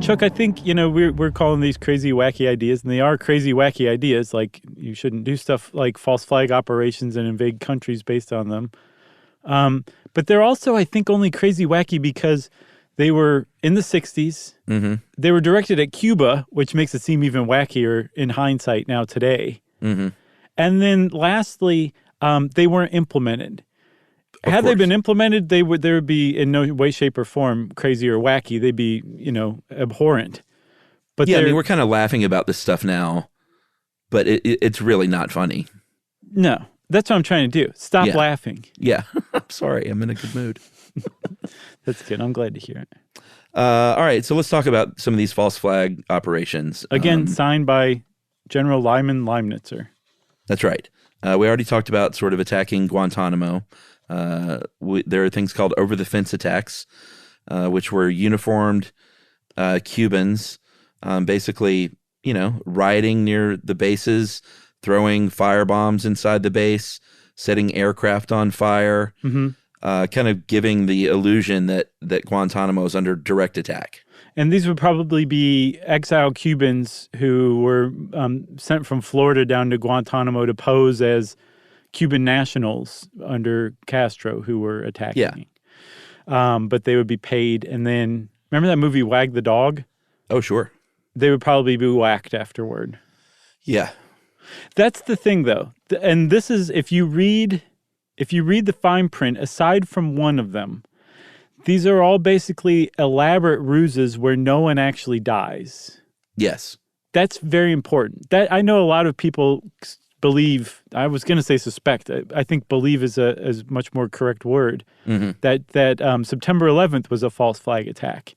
Chuck, I think, we're calling these crazy, wacky ideas, and they are crazy, wacky ideas. Like, you shouldn't do stuff like false flag operations and invade countries based on them. But they're also, I think, only crazy, wacky because they were in the 60s. Mm-hmm. They were directed at Cuba, which makes it seem even wackier in hindsight now today. Mm-hmm. And then lastly, they weren't implemented. Had they been implemented, there would be in no way, shape, or form crazy or wacky. They'd be, abhorrent. But yeah, I mean, we're kind of laughing about this stuff now, but it's really not funny. No, that's what I'm trying to do. Stop laughing. Yeah, I'm sorry. I'm in a good mood. That's good. I'm glad to hear it. All right, so let's talk about some of these false flag operations. Again, signed by General Lyman Leimnitzer. That's right. We already talked about sort of attacking Guantanamo. There are things called over-the-fence attacks, which were uniformed Cubans, basically, rioting near the bases, throwing firebombs inside the base, setting aircraft on fire, kind of giving the illusion that Guantanamo is under direct attack. And these would probably be exiled Cubans who were sent from Florida down to Guantanamo to pose as Cuban nationals under Castro who were attacking. Yeah. But they would be paid. And then, remember that movie Wag the Dog? Oh, sure. They would probably be whacked afterward. Yeah. That's the thing, though. And this is, if you read the fine print, aside from one of them, these are all basically elaborate ruses where no one actually dies. Yes. That's very important. That I know a lot of people believe, I was going to say suspect, I think believe is a much more correct word, that September 11th was a false flag attack.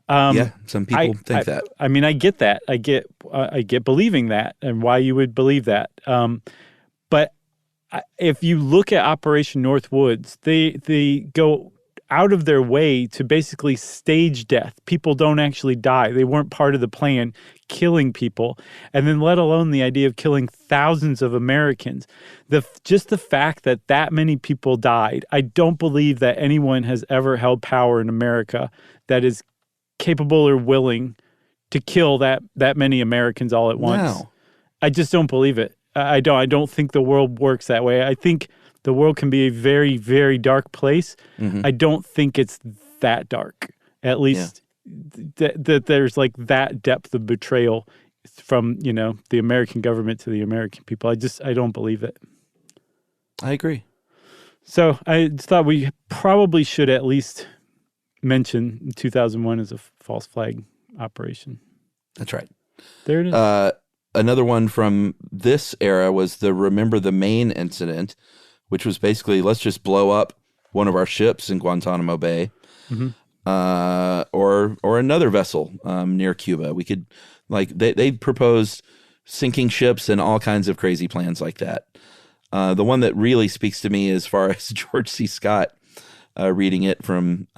Yeah, some people think that. I mean, I get that. I get believing that and why you would believe that. But if you look at Operation Northwoods, they go out of their way to basically stage death. People don't actually die. They weren't part of the plan, killing people. And then let alone the idea of killing thousands of Americans. Just the fact that many people died, I don't believe that anyone has ever held power in America that is capable or willing to kill that many Americans all at once. No. I just don't believe it. I don't think the world works that way. I think the world can be a very, very dark place. Mm-hmm. I don't think it's that dark. At least that there's like that depth of betrayal from, the American government to the American people. I don't believe it. I agree. So I just thought we probably should at least mention 2001 as a false flag operation. That's right. There it is. Another one from this era was the Remember the Maine incident, which was basically, let's just blow up one of our ships in Guantanamo Bay, or another vessel near Cuba. We could, they proposed sinking ships and all kinds of crazy plans like that. The one that really speaks to me as far as George C. Scott reading it from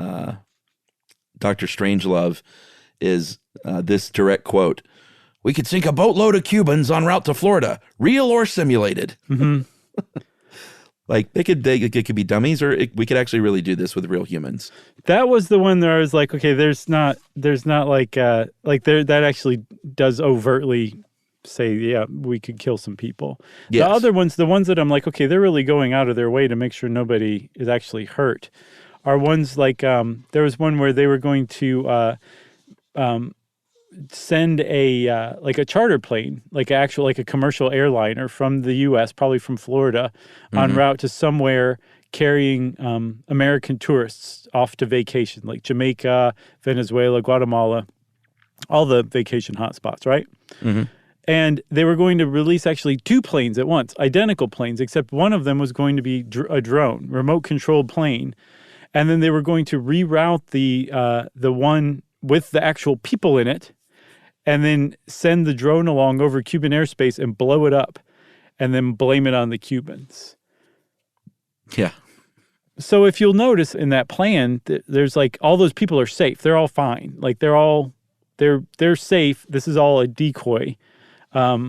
Dr. Strangelove is this direct quote: "We could sink a boatload of Cubans en route to Florida, real or simulated." Mm-hmm. They could be dummies, or we could actually really do this with real humans. That was the one that I was like, okay, there's not that actually does overtly say, yeah, we could kill some people. Yes. The other ones, the ones that I'm like, okay, they're really going out of their way to make sure nobody is actually hurt, are ones like there was one where they were going to send a charter plane, like a commercial airliner from the U.S., probably from Florida, en route to somewhere carrying American tourists off to vacation, like Jamaica, Venezuela, Guatemala, all the vacation hotspots, right? Mm-hmm. And they were going to release actually 2 planes at once, identical planes, except one of them was going to be a drone, remote-controlled plane. And then they were going to reroute the one with the actual people in it, and then send the drone along over Cuban airspace and blow it up, and then blame it on the Cubans. Yeah. So if you'll notice in that plan, there's all those people are safe. They're all fine. They're safe. This is all a decoy. That's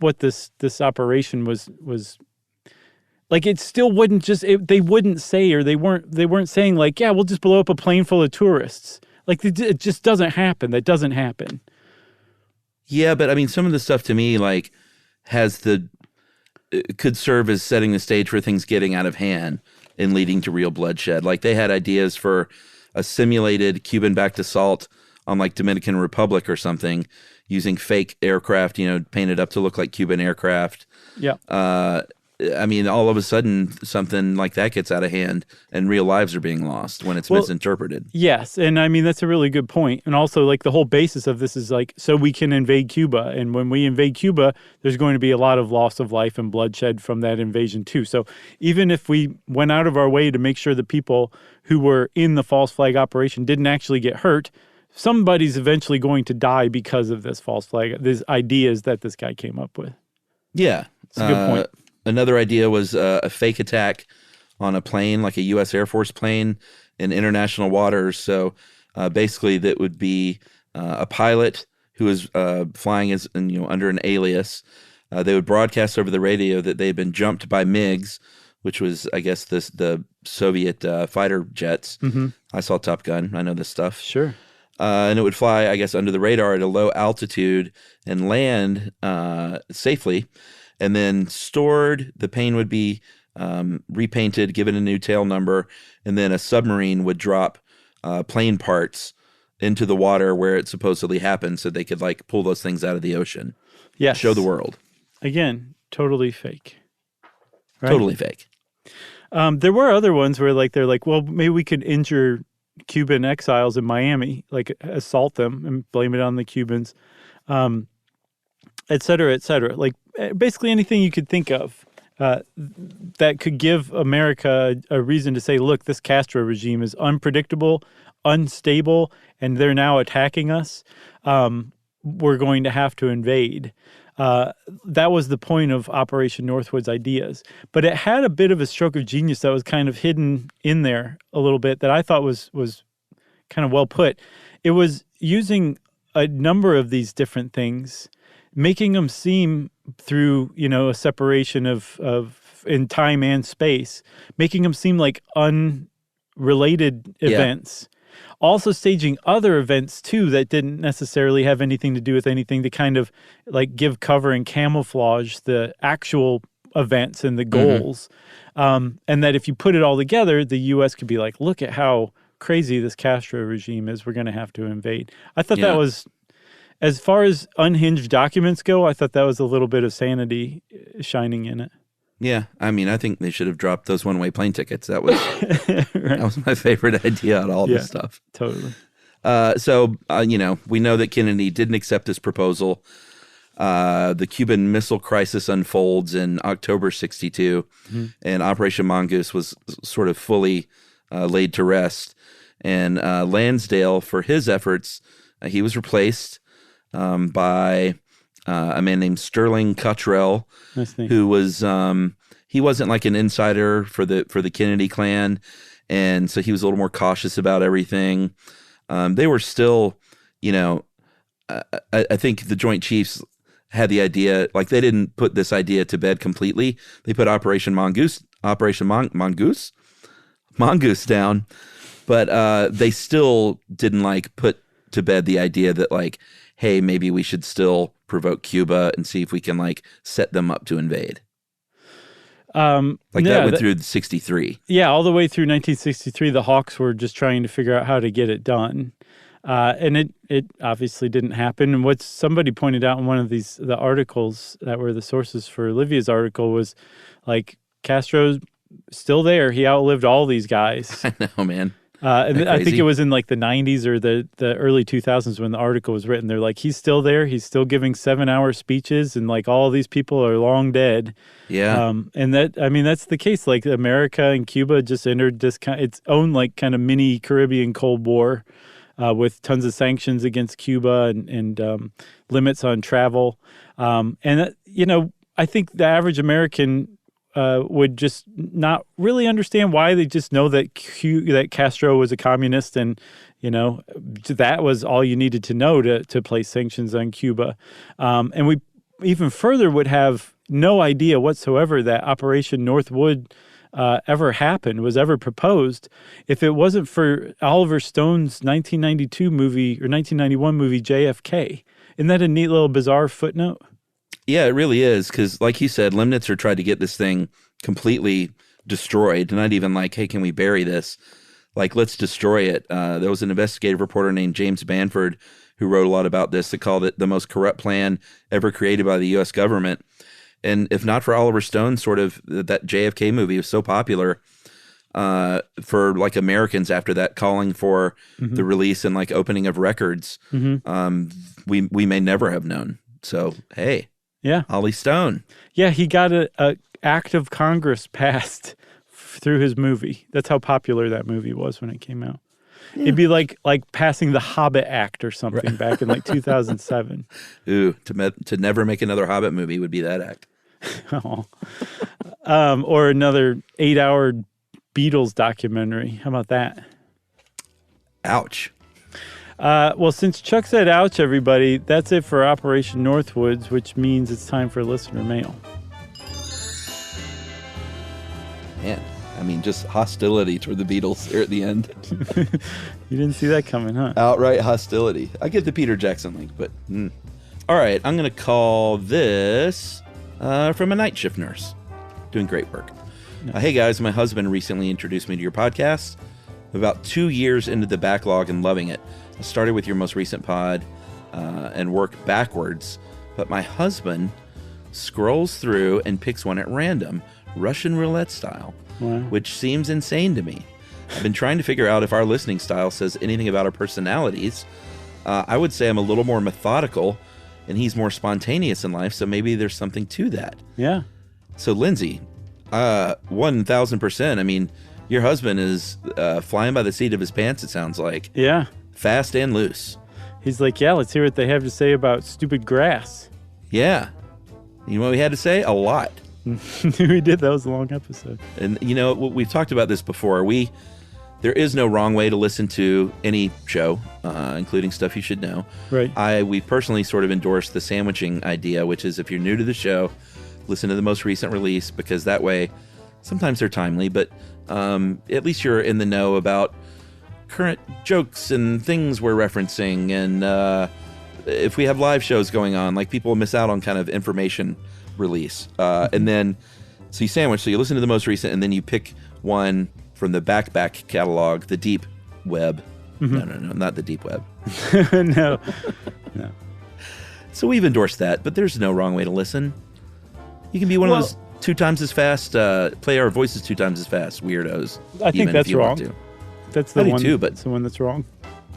what this operation was. It still wouldn't they wouldn't say, or they weren't saying we'll just blow up a plane full of tourists. It just doesn't happen. That doesn't happen. Yeah, but I mean, some of the stuff to me could serve as setting the stage for things getting out of hand and leading to real bloodshed. They had ideas for a simulated Cuban-backed assault on Dominican Republic or something, using fake aircraft, painted up to look like Cuban aircraft. Yeah. I mean, all of a sudden, something like that gets out of hand, and real lives are being lost when it's misinterpreted. Yes, and I mean, that's a really good point. And also, the whole basis of this is so we can invade Cuba. And when we invade Cuba, there's going to be a lot of loss of life and bloodshed from that invasion too. So even if we went out of our way to make sure the people who were in the false flag operation didn't actually get hurt, somebody's eventually going to die because of this false flag, these ideas that this guy came up with. Yeah. It's a good point. Another idea was a fake attack on a plane, like a U.S. Air Force plane in international waters. So basically that would be a pilot who was flying as under an alias. They would broadcast over the radio that they had been jumped by MiGs, which was, I guess, the Soviet fighter jets. Mm-hmm. I saw Top Gun. I know this stuff. Sure. And it would fly, I guess, under the radar at a low altitude and land safely. And then stored, the plane would be repainted, given a new tail number, and then a submarine would drop plane parts into the water where it supposedly happened, so they could pull those things out of the ocean. Yes. Show the world. Again, totally fake. Right? Totally fake. There were other ones where they're well, maybe we could injure Cuban exiles in Miami, assault them and blame it on the Cubans, et cetera, et cetera. Basically anything you could think of that could give America a reason to say, look, this Castro regime is unpredictable, unstable, and they're now attacking us. We're going to have to invade. That was the point of Operation Northwoods ideas. But it had a bit of a stroke of genius that was kind of hidden in there a little bit that I thought was kind of well put. It was using a number of these different things, making them seem through, a separation of in time and space, making them seem like unrelated events. also staging other events too that didn't necessarily have anything to do with anything to kind of like give cover and camouflage the actual events and the goals. And that if you put it all together, the U.S. could be like, look at how crazy this Castro regime is. We're going to have to invade. I thought that was, as far as unhinged documents go, I thought that was a little bit of sanity shining in it. Yeah, I mean, I think they should have dropped those one-way plane tickets. That was that was my favorite idea out of all this stuff. Totally. So, we know that Kennedy didn't accept this proposal. The Cuban Missile Crisis unfolds in October 1962, and Operation Mongoose was sort of fully laid to rest. And Lansdale, for his efforts, he was replaced by a man named Sterling Cottrell, who was he wasn't like an insider for the Kennedy clan, and so he was a little more cautious about everything. They were still, I think the Joint Chiefs had the idea, like they didn't put this idea to bed completely. They put Operation Mongoose down, but they still didn't like put to bed the idea that like, hey, maybe we should still provoke Cuba and see if we can like set them up to invade. That went through 1963. Yeah, all the way through 1963, the Hawks were just trying to figure out how to get it done. And it obviously didn't happen. And what somebody pointed out in one of the articles that were the sources for Olivia's article was like, Castro's still there. He outlived all these guys. I know, man. And I think it was in like the 90s or the early 2000s when the article was written. They're like, he's still there. He's still giving 7-hour speeches, and like all these people are long dead. Yeah. And that's the case. Like America and Cuba just entered this its own like kind of mini Caribbean Cold War with tons of sanctions against Cuba and limits on travel. I think the average American would just not really understand why. They just know that that Castro was a communist, and that was all you needed to know to place sanctions on Cuba. And we even further would have no idea whatsoever that Operation Northwood ever happened, was ever proposed, if it wasn't for Oliver Stone's 1992 movie or 1991 movie JFK. Isn't that a neat little bizarre footnote? Yeah, it really is, because like you said, Lemnitzer tried to get this thing completely destroyed, not even like, hey, can we bury this? Like, let's destroy it. There was an investigative reporter named James Banford who wrote a lot about this that called it the most corrupt plan ever created by the U.S. government. And if not for Oliver Stone, sort of that JFK movie was so popular for like Americans after that, calling for the release and like opening of records, we may never have known. So, hey. Yeah. Ollie Stone. Yeah, he got a act of Congress passed through his movie. That's how popular that movie was when it came out. Yeah. It'd be like passing the Hobbit Act or something back in like 2007. Ooh, to never make another Hobbit movie would be that act. Or another 8-hour Beatles documentary. How about that? Ouch. Well, since Chuck said ouch, everybody, that's it for Operation Northwoods, which means it's time for listener mail. Man, I mean, just hostility toward the Beatles here at the end. You didn't see that coming, huh? Outright hostility. I get the Peter Jackson link, but... All right, I'm going to call this from a night shift nurse. Doing great work. No. Hey, guys, my husband recently introduced me to your podcast. About 2 years into the backlog and loving it. I started with your most recent pod and worked backwards, but my husband scrolls through and picks one at random, Russian roulette style, which seems insane to me. I've been trying to figure out if our listening style says anything about our personalities. I would say I'm a little more methodical, and he's more spontaneous in life, so maybe there's something to that. Yeah. So, Lindsay, 1,000%. I mean, your husband is flying by the seat of his pants, it sounds like. Yeah. Fast and loose. He's like, yeah, let's hear what they have to say about stupid grass. Yeah. You know what we had to say? A lot. We did. That was a long episode. And, we've talked about this before. There is no wrong way to listen to any show, including Stuff You Should Know. Right. We personally sort of endorse the sandwiching idea, which is if you're new to the show, listen to the most recent release, because that way, sometimes they're timely, but at least you're in the know about current jokes and things we're referencing, and if we have live shows going on, like people miss out on kind of information release. And then, so you sandwich, so you listen to the most recent, and then you pick one from the back catalog, the deep web. No, not the deep web. No. So we've endorsed that, but there's no wrong way to listen. You can be one of those 2 times as fast, play our voices 2 times as fast weirdos. I think that's wrong. That's the one. Too, but it's the one that's wrong.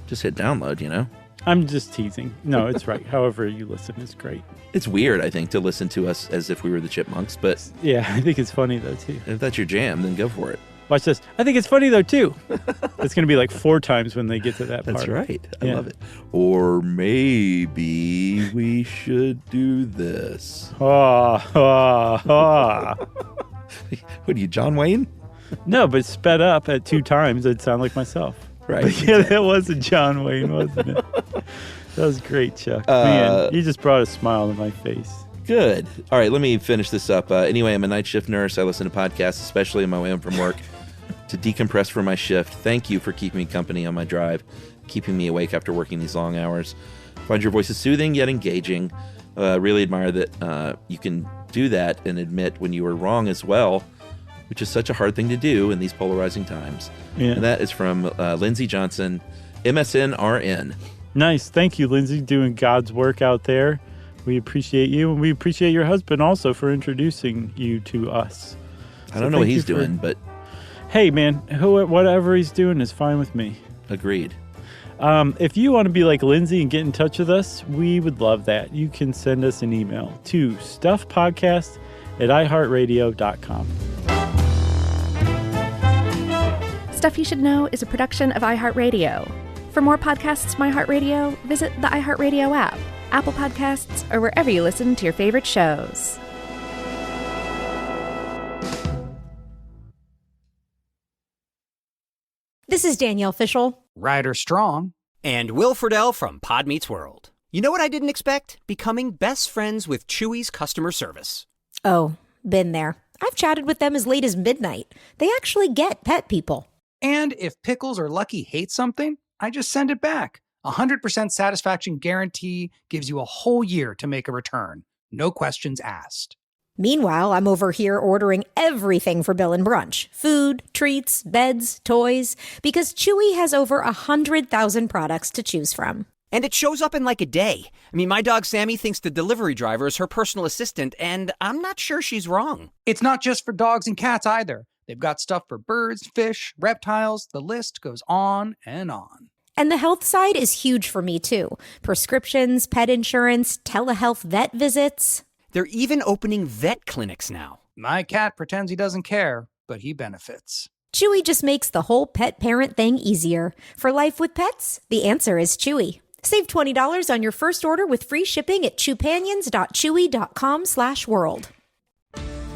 Just hit download, you know? I'm just teasing. No, it's right. However you listen is great. It's weird, I think, to listen to us as if we were the Chipmunks, but... Yeah, I think it's funny, though, too. If that's your jam, then go for it. Watch this. I think it's funny, though, too. It's going to be like 4 times when they get to that part. That's right. I love it. Or maybe we should do this. What are you, John Wayne? No, but sped up at 2 times, it'd sound like myself. Right. But yeah, that wasn't John Wayne, wasn't it? That was great, Chuck. Man, you just brought a smile to my face. Good. All right, let me finish this up. Anyway, I'm a night shift nurse. I listen to podcasts, especially on my way home from work, to decompress from my shift. Thank you for keeping me company on my drive, keeping me awake after working these long hours. Find your voices soothing yet engaging. Really admire that you can do that and admit when you were wrong as well, which is such a hard thing to do in these polarizing times. Yeah. And that is from Lindsay Johnson, MSNRN. Nice. Thank you, Lindsay, doing God's work out there. We appreciate you, and we appreciate your husband also for introducing you to us. I don't know what he's doing, but... Hey, man, whatever he's doing is fine with me. Agreed. If you want to be like Lindsay and get in touch with us, we would love that. You can send us an email to stuffpodcast@iheartradio.com. Stuff You Should Know is a production of iHeartRadio. For more podcasts from iHeartRadio, visit the iHeartRadio app, Apple Podcasts, or wherever you listen to your favorite shows. This is Danielle Fishel. Ryder Strong. And Will Friedle from Pod Meets World. You know what I didn't expect? Becoming best friends with Chewy's customer service. Oh, been there. I've chatted with them as late as midnight. They actually get pet people. And if Pickles or Lucky hate something, I just send it back. 100% satisfaction guarantee gives you a whole year to make a return. No questions asked. Meanwhile, I'm over here ordering everything for Bill and Brunch. Food, treats, beds, toys. Because Chewy has over 100,000 products to choose from. And it shows up in like a day. I mean, my dog Sammy thinks the delivery driver is her personal assistant, and I'm not sure she's wrong. It's not just for dogs and cats either. They've got stuff for birds, fish, reptiles. The list goes on and on. And the health side is huge for me, too. Prescriptions, pet insurance, telehealth vet visits. They're even opening vet clinics now. My cat pretends he doesn't care, but he benefits. Chewy just makes the whole pet parent thing easier. For life with pets, the answer is Chewy. Save $20 on your first order with free shipping at chewpanions.chewy.com/world.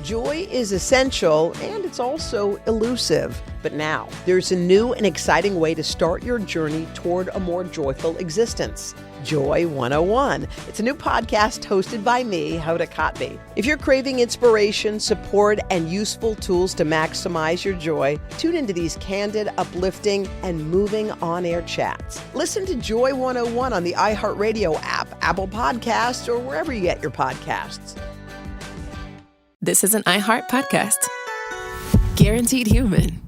Joy is essential, and it's also elusive. But now, there's a new and exciting way to start your journey toward a more joyful existence. Joy 101. It's a new podcast hosted by me, Hoda Kotb. If you're craving inspiration, support, and useful tools to maximize your joy, tune into these candid, uplifting, and moving on-air chats. Listen to Joy 101 on the iHeartRadio app, Apple Podcasts, or wherever you get your podcasts. This is an iHeart podcast. Guaranteed human.